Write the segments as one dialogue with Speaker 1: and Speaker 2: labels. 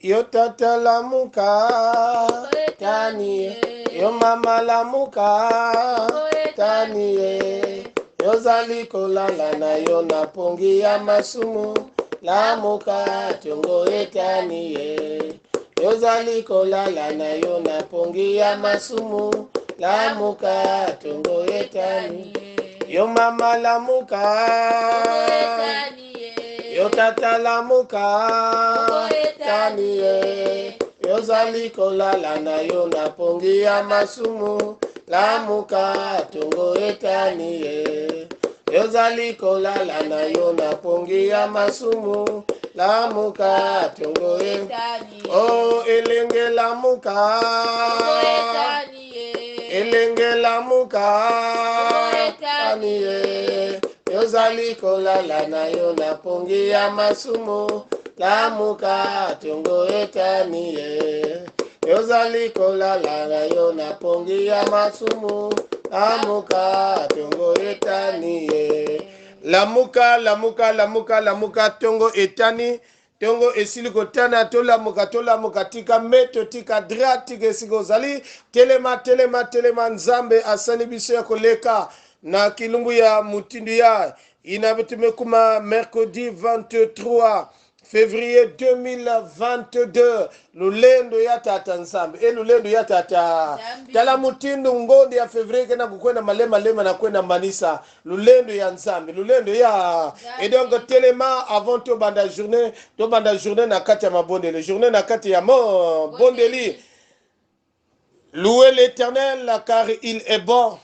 Speaker 1: yo tata lamuka tani yo mama lamuka tani yo zali kolala na yo na pongi ya masumu lamuka tongo etani yo zali kolala na yo na pongi ya masumu lamuka tongo etani yo mama lamuka yo tata lamuka tani yo zali kolala na yo na pongi ya masumu lamuka tongo etani yo zali kolala na yo na pongi ya masumu lamuka tongo etani oh elenge lamuka elenge lamuka tani yo zali kolala na yo na pongi ya masumu lamuka tongo etani yo zali kolala na yo na pongi ya masumu lamuka tongo etani lamuka lamuka lamuka lamuka tongo etani tongo esili kotana tolamuka tika meto tika dra tika esili kozali telema nzambe asali biso ya koleka na kilungu ya mutindu ya inabetume kuma mercredi 23 février 2022 lulendo ya tata nzambe lulendo ya tata tala mutindu ngondi ya février kena kukwenda malema na kwenda manisa lulendo ya nzambe lulendo ya et donc telema avant to banda journée na kati ya mabondeli journée na kati ya bondeli. Louez l'Éternel car il est bon,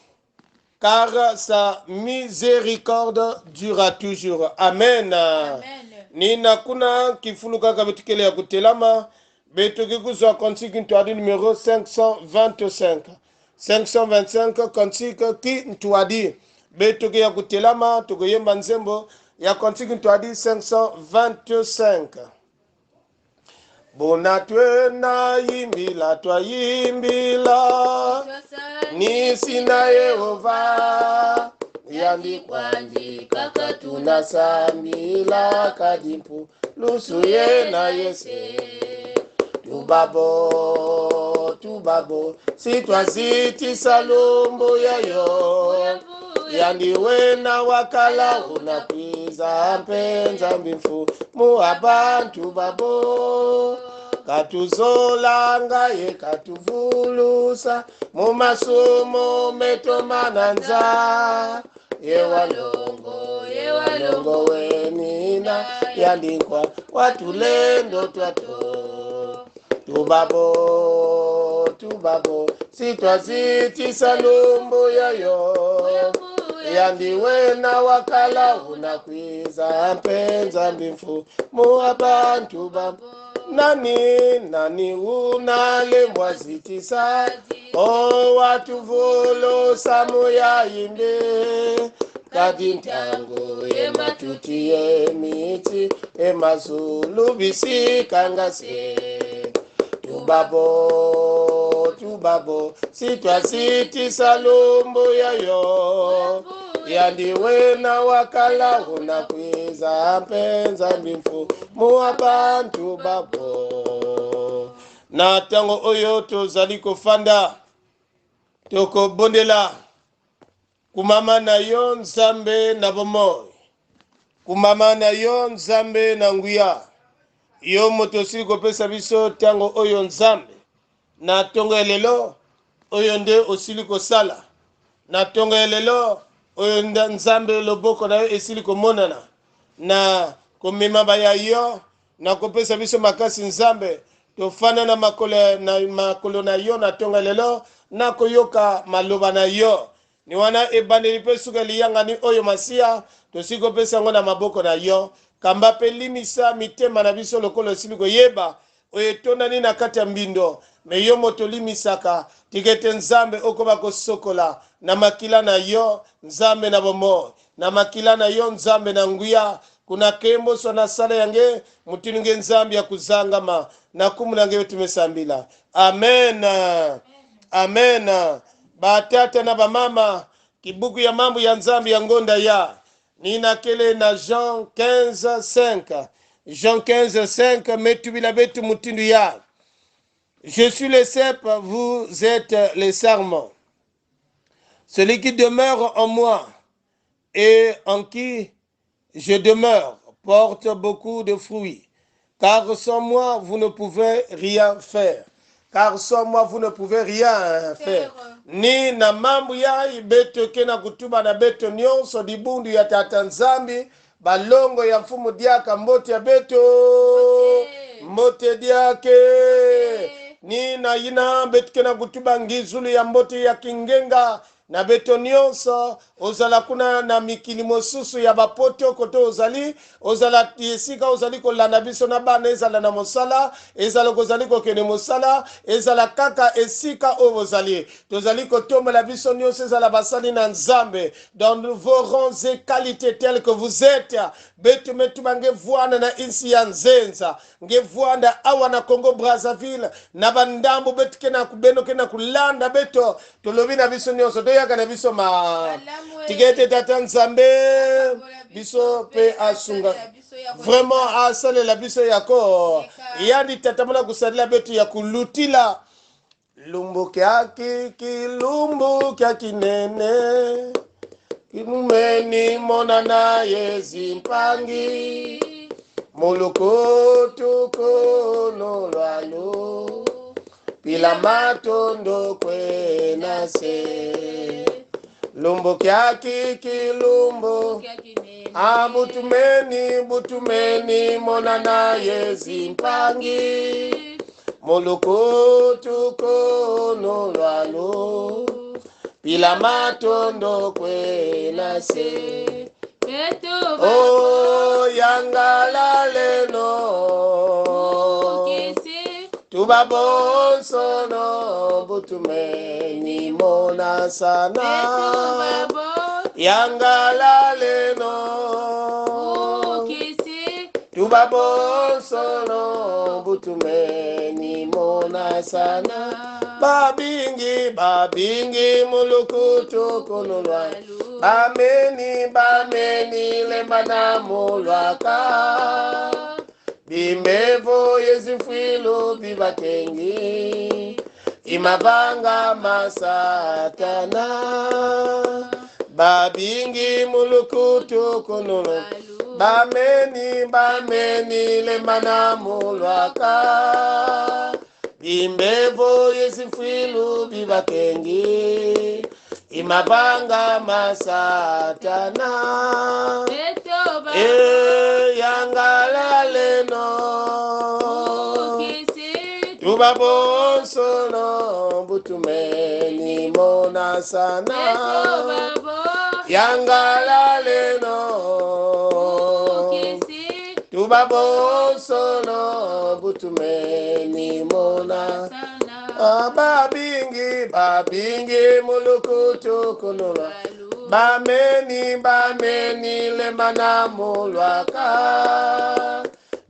Speaker 1: car sa miséricorde durera toujours. Amen. Nina kuna kifuluka kabetukele ya kutelama betoki kuzwa kontsiki ntwadi numéro 525. 525 kontsiki ki ntwadi betoki ya kutelama tokoyemba nzembo ya kontsiki ntwadi 525. Bona twena yimbila twayimbila nisi na Yehova yandikwandika katuna sambila kadimpu lusuye na yese tubabo sitwaziti salumbu yayo yandiwe na wakala unakwiza mpenza mbimfu mu abantu babo katuzolanga ye katuvulusa mu masumo metomananza yewalongo wenina yandikwa watulendo twato tubabo sitwaziti salumbu yayo yandiwe na wakala unakwiza mpenza mbimfu mu abantu babo nani unalembwa zitisa watuvulusa muyayimbe kadi ntango yematuti yemiti emazulu bisikangase tubabo sitwasitisa lumbu yayo yandiwe na wakala unakwiza mpenza mbimfu mu abantu babo na tango oyo tozali kofanda tokobondela kumama na yo nzambe na bomoi kumama na yo nzambe na nguya yo moto osili kopesa biso tango oyo nzambe na tongo elelo oyo nde osili kosala na tongo elelo oyo nzambe loboko na yo esili komonana na komema baya yo na kopesa biso makasi nzambe tofana na makolo na yo na tongo elelo na koyoka maloba na yo ni wana ebandeli pe suka liyangani oyo masia tosili kopesa ngo na maboko na yo kamba pe limisa mitema na biso lokolo esili koyeba oyo etondani na kati ya mbindo me yo moto limisaka tikete nzambe okoba kosokola na makila na yo nzambe na bomoi na makila na yo nzambe na nguya kuna kembo so na sala yange mutinunge nzambe ya kuzangama na kumu nange tumesambila amen amen batata na bamama kibuku ya mambo ya nzambe ya ngonda ya nina kele na Jean 15:5 Jean 15, 5, Metubilabetu Mutinduya. Je suis le cep, vous êtes les sarments. Celui qui demeure en moi et en qui je demeure porte beaucoup de fruits. Car sans moi, vous ne pouvez rien faire. Car sans moi, vous ne pouvez rien faire. Ni na mambo ya ibeto kena kutuba na beto nyonso dibundu ya tata nzambi balongo ya mfumu diaka mbote ya beto mbote diake ni na yina beto kena kutuba ngizulu ya mbote ya kingenga na beto nyonso ozala kuna na mikili mosusu ya bapoto koto ozala esika ozali kolanda biso na bana ezala na mosala ezala kozali kokende mosala ezala kaka esika oyo ozali tozali kotombola biso nyonso ezala basali na nzambe dans vos rangs et qualités telles que vous êtes beto metuba ngevwana na insi ya nzenza ngevwanda awa na Congo Brazzaville na bandambo beto kena kubeno kena kulanda beto tolobi na biso nyonso toyaka na biso ma tigete tata nzambe biso pe asunga vraiment asalela biso yako yandi tatamana kusalela betu ya kulutila lumbu kyaki kilumbu kyakinene kinumeni mona naye zimpangi mulukutu kono lwalo pila matondo kwenase lumbu kyaki kilumbu butumeni mona naye zimpangi mulukutu kono lwalo pila matondo kwenase oh yangala leno tubabonsono butumeni mona sana yangala leno tubabonsono butumeni mona sana babingi mulukutu kunulwa bameni lembana mulwaka bimevo yezifwilu bibakengi imabanga masatana babingi mulukutu kunulwa bameni lembana mulwaka imbevo yezifwilu bibakengi imabanga masatana yangala leno tubabonsono butumeni mona sana yangala leno tubabonsono butumeni mona babingi mulukutu kunula bameni lembana mulwaka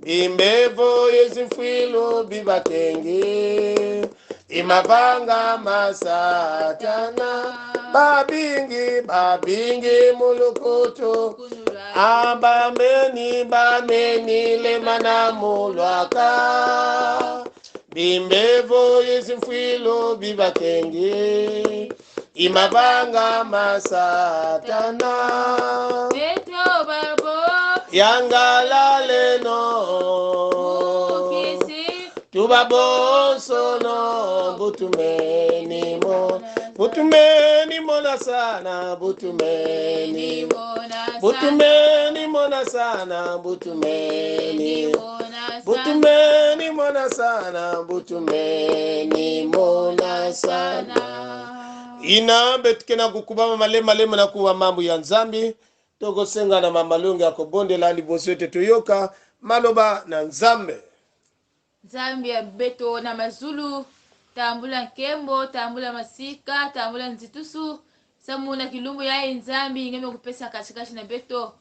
Speaker 1: imbevo yezifwilu bibakengi imabanga masatana babingi mulukutu bameni lembana mulwaka bimbevo yezifwilu bibakengi imabanga masatana yangala leno tubabonsono butumeni mona sana butumeni mona sana butumeni mona sana butumeni mona sana ina betkena kukubama malema na kuwa mambo ya nzambi toko senga na mamalungi ya kobonde la libosote toyoka maloba na nzambe
Speaker 2: ya beto na mazulu tambula nkembo tambula masika tambula nzitusu samuna kilumbu ya nzambi ngeme kupesa kashikashi na beto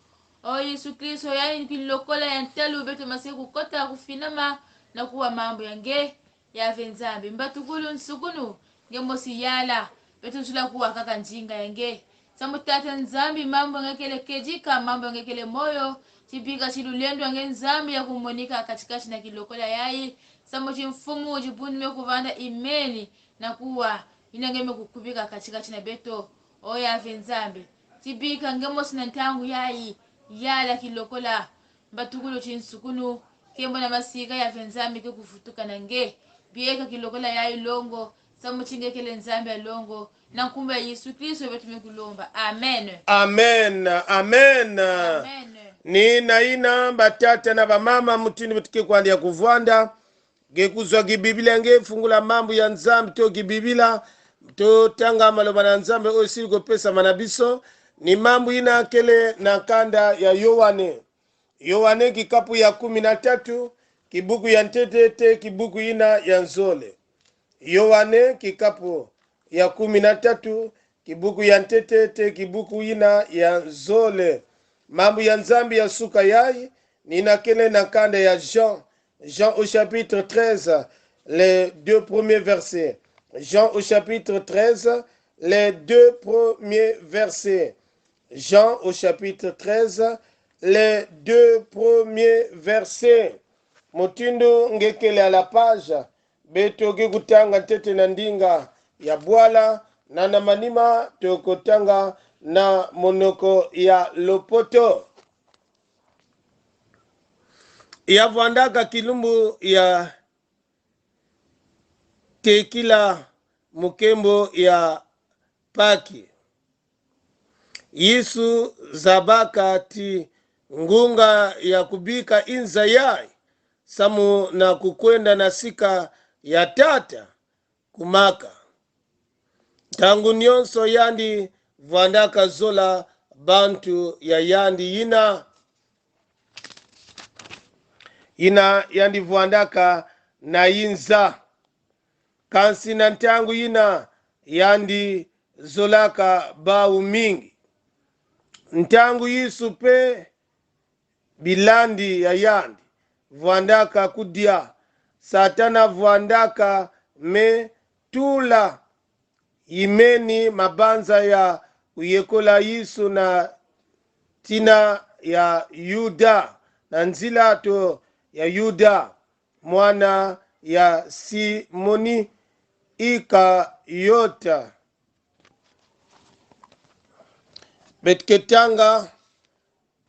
Speaker 2: o Yesu Kristo yani nikilokola ya ntelu beto masiku kota kufinama na kuwa mambo yange ya venzambi mbatukulu nsukunu ngemosi yala beto nsula kuwa kaka njinga yange samutata nzambi mambo ngekele kejika mambo ngekele moyo tipika chilulendo ange nzambi ya kumonika katikati na kilokola yayi sambo chimfumu chipuni mekuvanda imeni na kuwa inangeme kukupika katikati na beto oya ave nzambi tipika ngemosi na ntangu yayi yala kilokola mbatukulo chinsukunu kembo na masika ya nzambi ke kufutuka nange bieka kilokola yayi longo sambo chingekele nzambi ya longo na kumbe ya Yesu Kristo betume kulomba amen
Speaker 1: amen amen
Speaker 2: amen
Speaker 1: ni naina batata na bamama mutini betike kwandya kuvwanda gekuzwa gibibila ngefungula mambo ya nzambi to gibibila to tanga maloba na nzambe osili kopesa manabiso ni mambo ina kele na kanda ya Yohane kikapu ya 13 kibuku ya ntetete kibuku ina ya nzole. Yohane kikapu ya 13 kibuku ya ntetete kibuku ina ya nzole. Mambo ya nzambi ya suka yai nina kele na kanda ya Jean au chapitre 13 les 2 premiers versets. Jean au chapitre 13 les 2 premiers versets. Jean au chapitre 13 les 2 premiers versets. Motindo ngekele à la page betoge kutanga tete na ndinga ya bwala na na manima tokotanga na monoko ya lopoto. Ya vwandaka kilumbu ya tekila mukembo ya paki. Yesu zabaka ti ngunga ya kubika inza yai samu na kukwenda na sika ya tata kumaka. Tangu nyonso yandi vwandaka zola bantu ya yandi ina yandi vwandaka na inza. Kansi na ntangu yandi zolaka bau mingi. Ntangu Yesu pe bilandi ya yandi vwandaka kudia satana vwandaka me tula imeni mabanza ya uyekola Yesu na tina ya Yuda na nzilato ya Yuda mwana ya Simoni Ikayota betketanga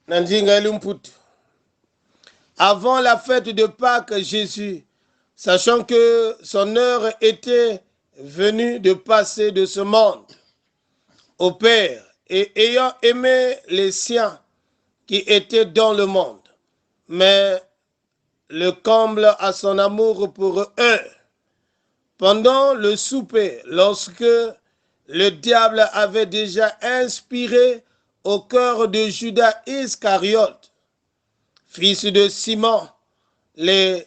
Speaker 1: na njinga elimputu. Avant la fête de Pâques, Jésus, sachant que son heure était venue de passer de ce monde au Père, et ayant aimé les siens qui étaient dans le monde, mais le comble à son amour pour eux. Pendant le souper, lorsque le diable avait déjà inspiré au cœur de Judas Iscariote, fils de Simon, le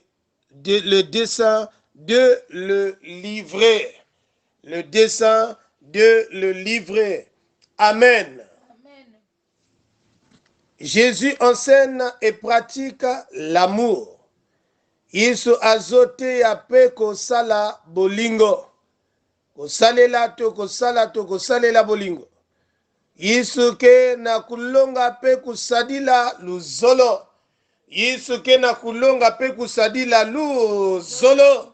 Speaker 1: dessein de le livrer. Le dessein de le livrer. Amen.
Speaker 2: amen
Speaker 1: Jésus enseigne et pratique l'amour. Yesu azote ya pe kosala bolingo. Kosalela bolingo. Yesu ke na kulonga pe kusadila luzolo. Yesu ke na kulonga pe kusadila luzolo.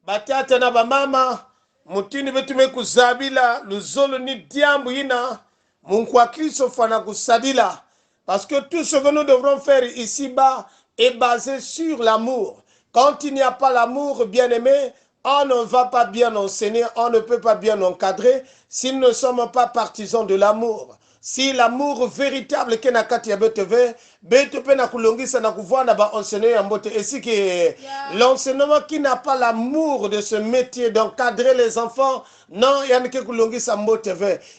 Speaker 1: Batata na bamama mutini betume kuzabila luzolo ni diambu ina munkwa Kristo fana kusadila. Parce que tout ce que nous devrons faire ici-bas est basé sur l'amour. Quand il n'y a pas l'amour, bien-aimé, on ne va pas bien enseigner, on ne peut pas bien encadrer si nous ne sommes pas partisans de l'amour. Si l'amour véritable que na kati ya BTV, BTV na kulongisa na kuvana ba enseigner ya mbote. Et si que l'enseignement qui n'a pas l'amour de ce métier d'encadrer les enfants, non, il y a que kulongisa mbote.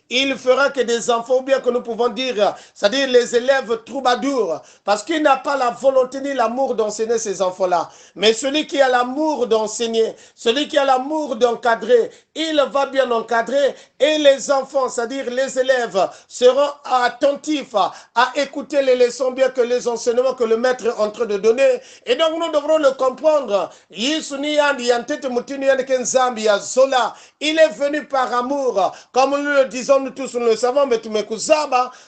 Speaker 1: Il fera que des enfants, ou bien que nous pouvons dire, c'est-à-dire les élèves troubadours, parce qu'il n'a pas la volonté ni l'amour d'enseigner ces enfants-là. Mais celui qui a l'amour d'enseigner, celui qui a l'amour d'encadrer, il va bien encadrer et les enfants, c'est-à-dire les élèves, seront serons attentifs à écouter les leçons, bien que les enseignements que le maître est en train de donner. Et donc nous devrons le comprendre. Il est venu par amour. Comme nous le disons, nous tous nous le savons, mais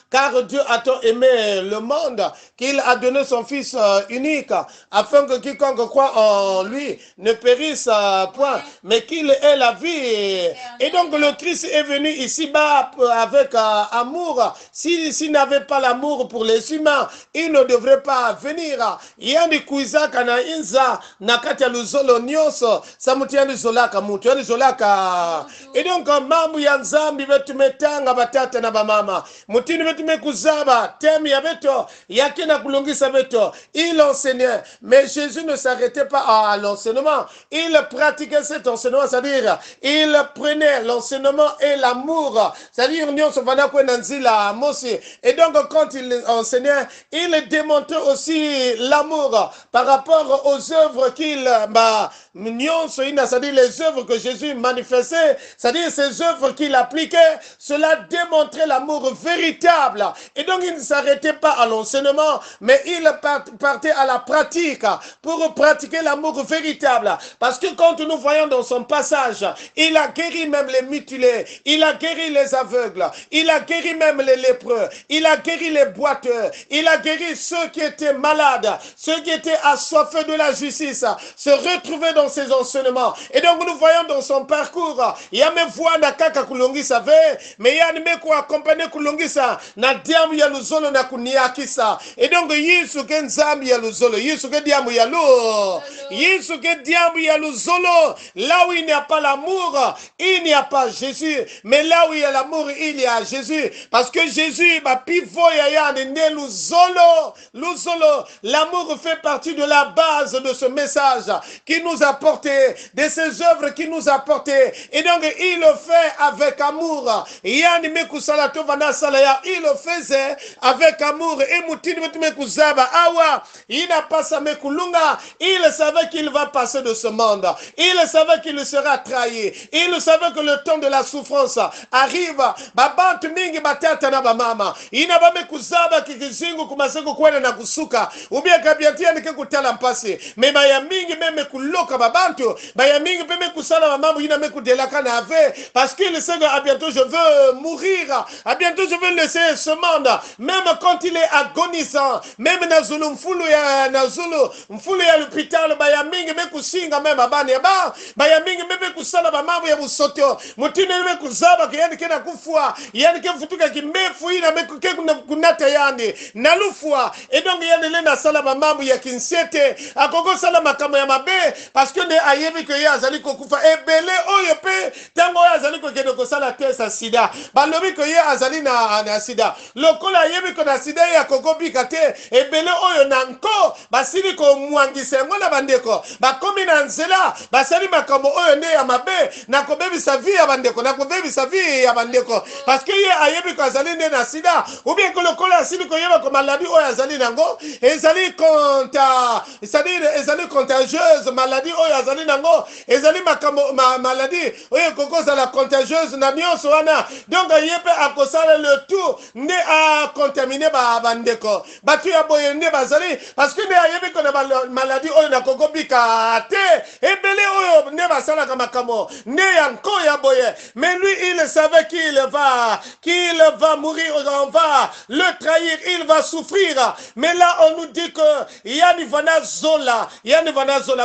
Speaker 1: car Dieu a tant aimé le monde qu'il a donné son Fils unique, afin que quiconque croit en lui ne périsse point, mais qu'il ait la vie. Et donc le Christ est venu ici-bas avec amour. S'il n'avait pas l'amour pour les humains, il ne devrait pas venir. Yani kuizaka na inza nakati ya luzolo nyonso samutiani zolaka mutu yani zolaka. Et donc mambu ya nzambi betu metanga batata na bamama mutini betu mekuzaba temi ya beto yakina kulungisa beto. Il enseignait, mais Jésus ne s'arrêtait pas à l'enseignement. Il pratiquait cet enseignement, c'est-à-dire il prenait l'enseignement et l'amour, c'est-à-dire et donc quand il enseignait, il démontrait aussi l'amour par rapport aux œuvres qu'il c'est-à-dire les œuvres que Jésus manifestait, c'est-à-dire ces œuvres qu'il appliquait, cela démontrait l'amour véritable. Et donc il ne s'arrêtait pas à l'enseignement, mais il partait à la pratique pour pratiquer l'amour véritable. Parce que quand nous voyons dans son passage, il a guéri même les mutilés, il a guéri les aveugles, il a guéri même les lépreux, il a guéri les boiteux, il a guéri ceux qui étaient malades, ceux qui étaient assoiffés de la justice, se retrouver dans ses enseignements. Et donc nous voyons dans son parcours, il y a mes voix na kaka kulongisa ve, mais il y a mes ko accompagner kulongisa na diamu ya luzolo na kuniakisa. Et donc Yesu ke nzambi ya luzolo, Yesu ke diamu ya lo, Yesu ke diamu ya luzolo. Là où il n'y a pas l'amour, il n'y a pas Jésus. Mais là où il y a l'amour, il y a Jésus. Parce que Jésus, pivot ya ne luzolo, luzolo. L'amour fait partie de la base de ce message qui nous a porté, de ces œuvres qui nous a porté. Et donc il le fait avec amour. Il le faisait avec amour. Et il n'a pas sa mekulunga. Il savait qu'il va passer de ce monde. Il savait qu'il sera trahi. Il savait que le temps de la souffrance arrive. Babantu mingi batata na bamama. Ina bame kuzaba kikizingu kumaseko kwenda na kusuka. Ubia kabiatia nike kutala mpasi. Mema ya mingi meme kuloka babantu. Baya mingi meme kusala mamamu ina me kudelaka na ave. Parce qu'il sait que bientôt je veux mourir. À bientôt je veux laisser ce monde. Même quand il est agonisant. Même na zulu mfulu ya na zulu. Mfulu ya l'hôpital. Baya mingi me kusinga meme abani ya ba. Baya mingi meme kusala mamamu ya musotyo. Mutine meme kuzaba ke yani kena kufua. Yani ke futuka kimefu ina me kuke kunata yani. Nalufua. Et donc yani le na sala mamamu ya kinsete. Akoko sala makamo ya mabe. Parce que ne ayebi ke ya azali kokufa. Ebele oyo pe. Tango ya azali kokede kosala tesa sida. Balobi ke ya azali na sida. Lokola ayebi ko na sida ya kokobi kate. Ebele oyo nanko. Basili ko muangise ngona bandeko. Bakomi na nzela. Basali makamo oyo ne ya mabe. Nako bebi sa vie ya bandeko. Nako bebi sa vie ya bandeko. Parce que ye ayebi ko azali ne na sida. Ou bien ko lokola asili ko yeba ko maladie oyo azali nango. Ezali c'est-à-dire ezali contagieuse. Maladie oyo azali nango. Ezali maladie oyo kokoza la contagieuse na nyonso wana. Donc yepe akosala le tout ne a contaminé ba bandeko. Batu ya boye ne bazali parce que ne ayebi ko na maladie oyo na kokobika te. Ebele oyo ne basala kama kamo. Ne yanko ya boye. Mais lui il savait qu'il va mourir, on va le trahir, il va souffrir. Mais là on nous dit que yani vana zola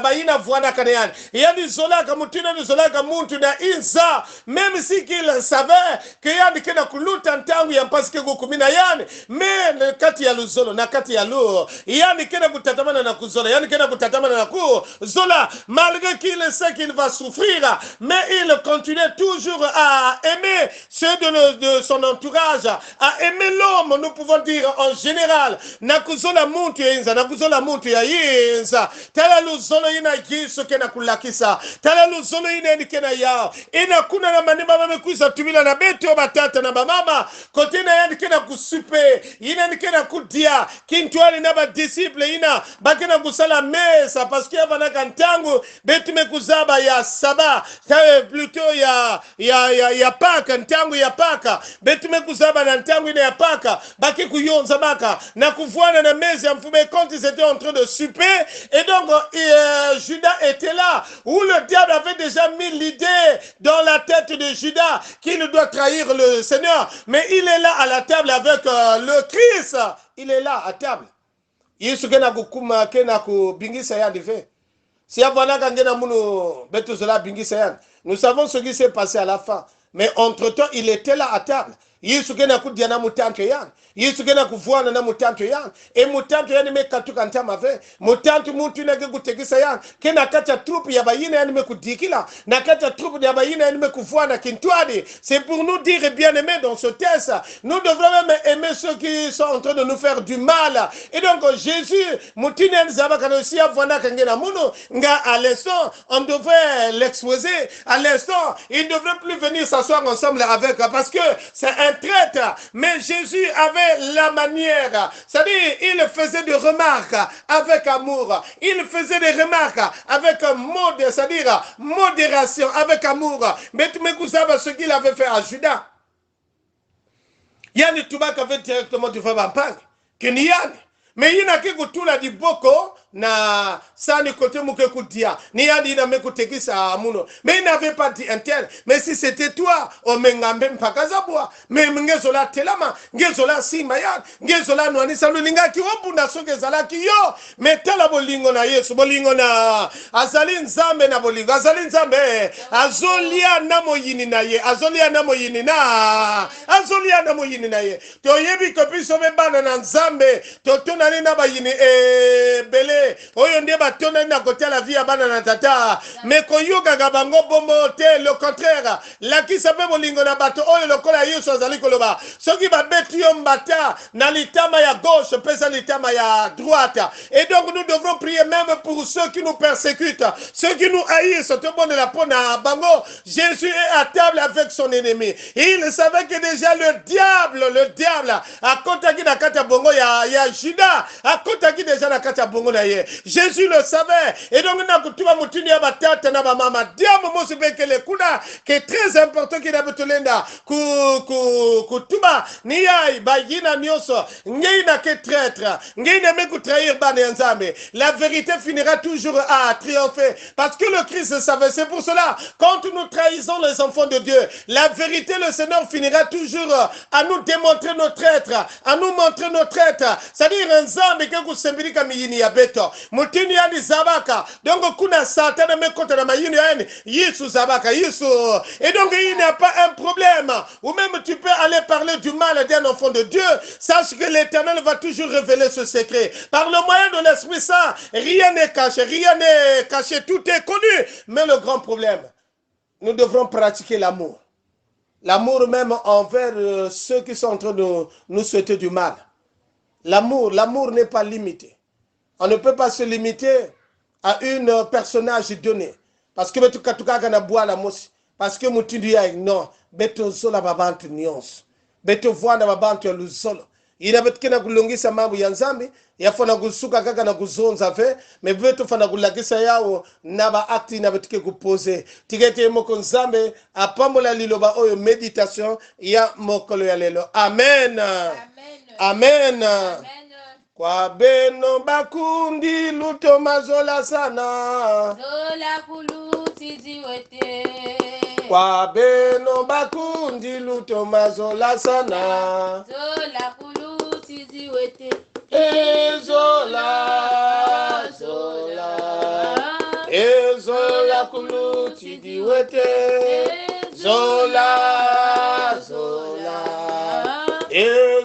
Speaker 1: ba ina vwana kaneyan. Yani zola kamutina ni zola kamuntu na inza. Même si qu'il savait que yani kena kuluta ntangu ya mpaske kukumina yani. Mais le kati ya luzolo na kati ya lu. Yani kena kutatamana na kuzola. Yani kena kutatamana na kuzola. Malgré qu'il sait qu'il va souffrir. Mais il continue toujours à aimer ceux de son entourage. À aimer l'homme, nous pouvons dire en général. Nakuzola muntu ya inza. Nakuzola muntu ya inza. Tala luzolo ina Yesu kena kulakisa. Tala luzolo ina nikena yao. Ina kuna na manima mamekuisa tumila na beto batata na mamama. Kotina ya nikena kusupe. Ina nikena kudia. Kintuali na ba disciple ina. Bakena kusala mesa. Paske ya vana kantangu. Betu kuzaba ya saba plutôt ya paka ntangu ya paka betume kuzaba na ntangu ine ya paka baki kuyonza baka na kuvuana na mezi ya mfume quand ils étaient en train de souper et donc Judas était là où le diable avait déjà mis l'idée dans la tête de Judas qu'il doit trahir le Seigneur, mais il est là à la table avec le Christ. Il est là à table. Yesu kena kukuma kena kubingisa ya dive. Si avana kangena munu betu zola bingisa ya. Nous savons ce qui s'est passé à la fin. Mais entre-temps, il était là à table. Yesu kena kudiana mutanke yan. Yesu kena kuvuana na mutanke yan. E mutanke yan me katuka ntama ve. Mutanke muntu na kutegisa yan. Kena kacha troupe ya bayina yan me kudikila. Na kacha troupe ya bayina yan me kuvuana kintuadi. C'est pour nous dire bien aimé dans ce texte. Nous devrons même aimer ceux qui sont en train de nous faire du mal. Et donc Jésus, mutine nzaba aussi avana kangena munu. Nga à l'instant, on devrait l'exposer. À l'instant, il ne devrait plus venir s'asseoir ensemble avec. Parce que c'est un traître, mais Jésus avait la manière, c'est-à-dire il faisait des remarques avec amour, il faisait des remarques avec c'est-à-dire modération, avec amour. Mais tu me savez ce qu'il avait fait à Judas. Yann Toubak avait directement du frère Bampang, Kenyan, mais il n'a que tout la dit beaucoup. Na sani kote muke kutia ni yani na mekutekisa amuno mais il n'avait pas dit intel mais si c'était toi o mengambe mpaka zabwa mais ngezola telama ngezola simaya ngezola nwani salulinga ki obunda soke zala ki yo mais tela bolingo na Yesu bolingo na azali nzambe na bolingo azali nzambe azolia na moyini na ye azolia na moyini na azolia na moyini na ye to yebi ko biso be bana na nzambe to tonani na bayini bele oyo nde batona na kotia la vie ya bana na tata mais koyoka bango bombo te le contraire la ki sape bolingo na bato oyo lokola Yesu azali koloba soki babeti yo mbata na litama ya gauche pesa litama ya droite et donc nous devrons prier même pour ceux qui nous persécutent ceux qui nous haïssent tout le monde la pona bango. Jésus est à table avec son ennemi. Il savait que déjà le diable a contacté na kata bongo ya Judas a contacté déjà na kata bongo na ye. Jésus le savait. Et donc, na kutuba mutini ya batata na ba mama. Diamo mosu bekele kuna qui est très important qui na betulenda kutuba ni yai bagina nyoso ngei na ke traître ngei na me trahir bana nzambe. La vérité finira toujours à triompher parce que le Christ savait. C'est pour cela quand nous trahissons les enfants de Dieu, la vérité le Seigneur finira toujours à nous démontrer nos traîtres, à nous montrer nos traîtres. C'est-à-dire nzambe ke kusembirika miyini ya beto. Mutini yani zabaka. Donc kuna satana me kota na mayini yani Yesu zabaka Yesu. Et donc il n'y a pas un problème. Ou même tu peux aller parler du mal d'un enfant de Dieu. Sache que l'Éternel va toujours révéler ce secret. Par le moyen de l'Esprit Saint, rien n'est caché, tout est connu. Mais le grand problème, nous devrons pratiquer l'amour. L'amour même envers ceux qui sont en train de nous souhaiter du mal. L'amour n'est pas limité. On ne peut pas se limiter à un personnage donné. Parce que parce que non, beto zola babantu nyons. Beto vwana babantu ya luzolo. Inabetkena kulungisa mambo ya nzambi, yafona kusuka kaka na kuzonza ve, me beto fana kulagisa yao na ba acte inabetike kupose. Tigete moko nzambe apambola liloba oyo meditation ya mokolo ya lelo. Amen. Amen. Amen. Kwa beno bakundi luto mazola sana.
Speaker 2: Zola kuluti ziwete.
Speaker 1: Kwa beno bakundi luto mazola sana.
Speaker 2: Zola kuluti ziwete.
Speaker 1: Zola. Zola kuluti ziwete. Zola.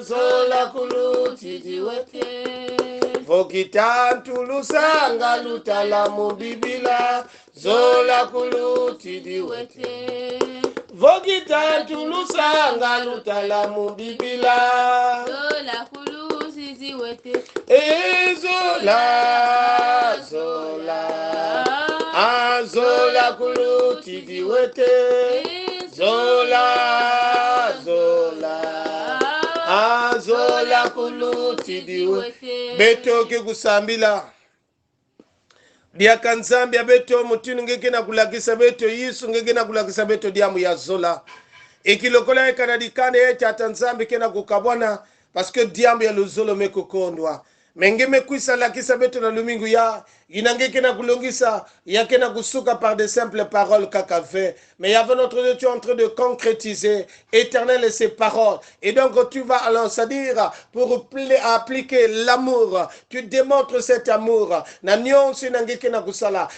Speaker 1: Zola kuluti ziwete. Vokitantu lusanga lutala mubibila. Zola kuluti diwete. Vokitantu lusanga lutala mubibila.
Speaker 2: Zola kuluti ziwete.
Speaker 1: Zola. Zola kuluti diwete. Zola. Zola kuluti diwete. Beto ke kusambila. Diaka nzambi abeto mutinu ngeke na kulakisa beto yisu ngeke na kulakisa beto diamu ya zola. Ekilokola ekanadikane ete ata nzambi kena kukabwana parce que diamu ya luzolo mekokondwa. Mengeme kuisa lakisa beto na lumingu ya inangeke na kulongisa yakena kusuka par des simples paroles kakave. Mais il y avait notre Dieu, tu es en train de concrétiser éternel et ses paroles. Et donc tu vas alors, c'est-à-dire pour appliquer l'amour, tu démontres cet amour.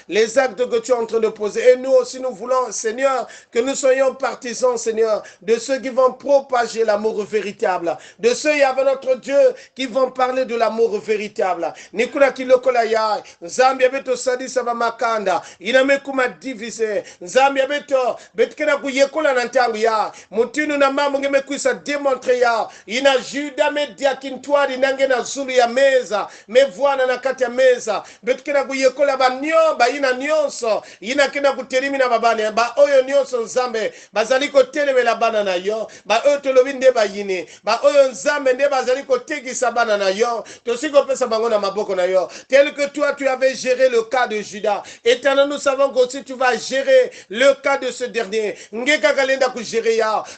Speaker 1: Les actes que tu es en train de poser. Et nous aussi nous voulons, Seigneur, que nous soyons partisans, Seigneur, de ceux qui vont propager l'amour véritable. De ceux, il y avait notre Dieu, qui vont parler de l'amour véritable. Nikula kilokola ya, Zambia beto sadi sabamakanda, inamekuma divisé, Zambia beto betkena kuyekola na ntangu ya mutinu na mambo ngemekuisa demontre ya ina juda media kintwari nange na zulu ya meza mevwana na kati ya meza betkena kuyekola banyo ba ina nyonso ina kena kuterimina babane ba oyo nyonso nzambe bazaliko telemela bana na yo ba oyo tolobi nde bayini ba oyo nzambe nde bazaliko tegisa bana na yo tosiko pesa bango na maboko na yo tel que toi tu avais géré le cas de Judas. Éternel, nous savons qu'aussi tu vas gérer le cas de ce dernier.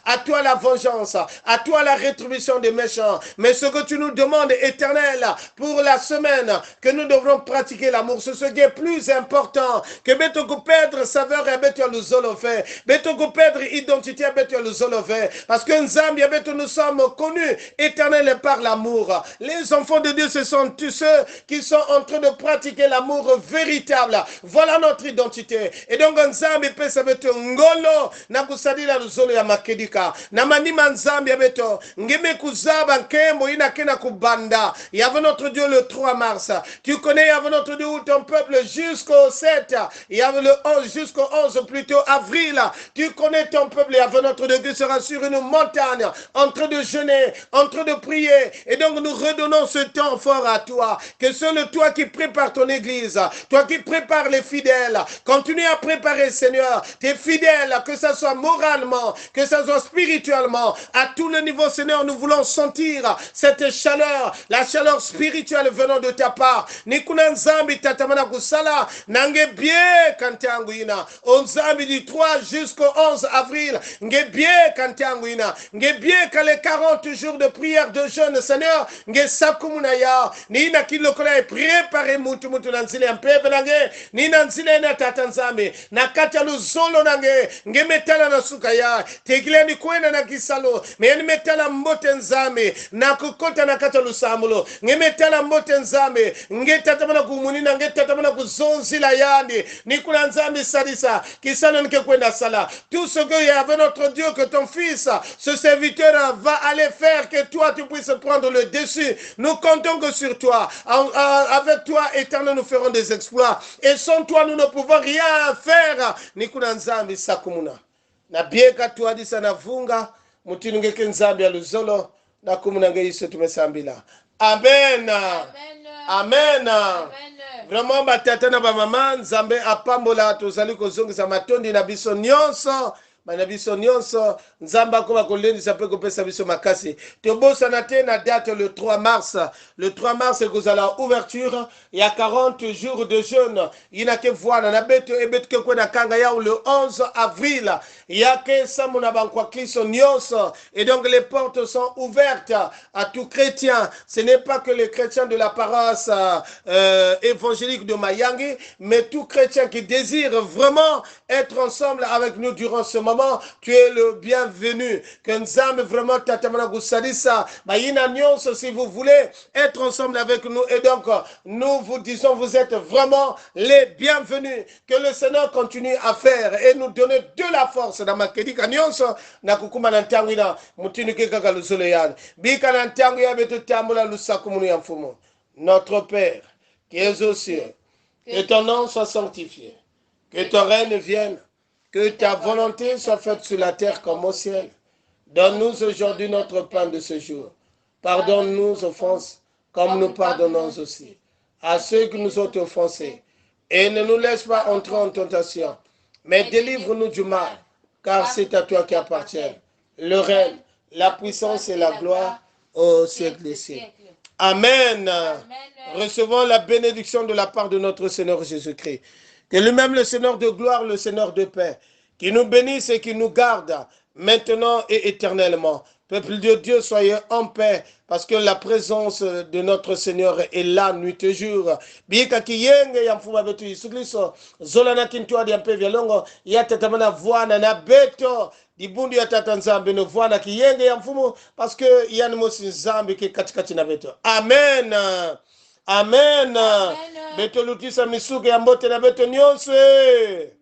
Speaker 1: À toi la vengeance, à toi la rétribution des méchants. Mais ce que tu nous demandes, Éternel, pour la semaine, que nous devrons pratiquer l'amour, c'est ce qui est plus important que Betoko perdre saveur et Beto le zolofé. Betoko perdre identité et Beto le zolofé. Parce que Nzambi et Beto nous sommes connus, Éternel, par l'amour. Les enfants de Dieu, ce sont tous ceux qui sont en train de pratiquer l'amour véritable. Voilà notre identité. Et donc, Nzambi pesa Beto ngolo na kusadila luzolo ya makedika na manima nzambi ya beto ngeme kuzaba nkembo ina kena kubanda. Il y avait notre Dieu le 3 mars. Tu connais, il y avait notre Dieu où ton peuple jusqu'au 7. Il y avait le 11 jusqu'au 11 plutôt avril. Tu connais ton peuple, il y avait notre Dieu qui sera sur une montagne en train de jeûner, en train de prier. Et donc nous redonnons ce temps fort à toi. Que seul toi qui prépare ton église, toi qui prépare les fidèles, continue à préparer, Seigneur, tes fidèles, que ce soit moralement, que ce soit spirituellement, à tous les niveaux, Seigneur, nous voulons sentir cette chaleur, la chaleur spirituelle venant de ta part. Nikuna nzambi tatamana kusala, nange bien kantanguina, onzambi du 3 jusqu'au 11 avril, nge bien kantanguina, nge bien que les 40 jours de prière de jeûne, Seigneur, nge sakumuna ya, ni na kilokola e préparé mutu nanzile ampeve nange, ni nanzile na tatanzambi, na kata luzolo nange, nge metala na suka ya, tegileni kwenda na kisalo, meni metala mbote nzambi, na kukota na kata lusamulo, nge metala mbote nzambi, nge tatamana kumunina, nge tatamana kuzonzila yandi, ni kuna nzambi sadisa, kisano nke kwenda sala. Tout ce que y avait notre Dieu, que ton fils, ce serviteur va aller faire, que toi tu puisses prendre le dessus. Nous comptons que sur toi. Avec toi, éternel, nous ferons des exploits. Et sans toi, nous ne pouvons rien faire. Ni kuna nzambi sakumuna. Na bieka tuadisa na vunga, mutinu ngeke nzambi ya luzolo, na kumuna nge iso tumesambila. Amen. Amen. Vraiment batata na ba mama nzambe apambola tozali kozongisa matondi na biso nyonso. Bana biso nyonso nzamba ko bakolendisa pe kopesa biso makasi tobosana te na date le 3 mars. Le 3 mars ekozala ouverture ya 40 jours de jeûne inake voana na beto ebetke kwena kanga ya le 11 avril yake samuna bankwa Kristo nyonso. Et donc les portes sont ouvertes à tout chrétien. Ce n'est pas que les chrétiens de la paroisse évangélique de Mayangi, mais tout chrétien qui désire vraiment être ensemble avec nous durant ce moment. Tu es le bienvenu. Que Nzambe vraiment tatamana gusadisa. Bayina nyonso, si vous voulez être ensemble avec nous. Et donc, nous vous disons, vous êtes vraiment les bienvenus. Que le Seigneur continue à faire et nous donner de la force. Dans ma kedika nyonso, na kukuma na ntangwina, mutinu kekaka lusole yan. Bika na ntangu ya betu tambula lusakumunu ya mfumo. Notre Père, qui es aux cieux, que ton nom soit sanctifié. Que ton règne vienne. Que ta volonté soit faite sur la terre comme au ciel. Donne-nous aujourd'hui notre pain de ce jour. Pardonne-nous nos offenses, comme nous pardonnons aussi à ceux qui nous ont offensés. Et ne nous laisse pas entrer en tentation, mais délivre-nous du mal, car c'est à toi qui appartient le règne, la puissance et la gloire au siècle des siècles. Amen.
Speaker 2: Amen.
Speaker 1: Recevons la bénédiction de la part de notre Seigneur Jésus-Christ. Que lui-même, le Seigneur de gloire, le Seigneur de paix, qui nous bénisse et qui nous garde maintenant et éternellement. Peuple de Dieu, soyez en paix, parce que la présence de notre Seigneur est là, nuit et jour. Bika kiyenge ya mfuma betu Yesu zola na kintua di ampe vyalongo, ya tatamana vuana na beto, dibundu ya tata nzambe no vuana kiyenge ya mfumu, parce que yani mosi nzambe ki katikati na beto. Amen. Amen.
Speaker 2: Amen.
Speaker 1: Beto lutisa misuke ya mbote na beto nyonse.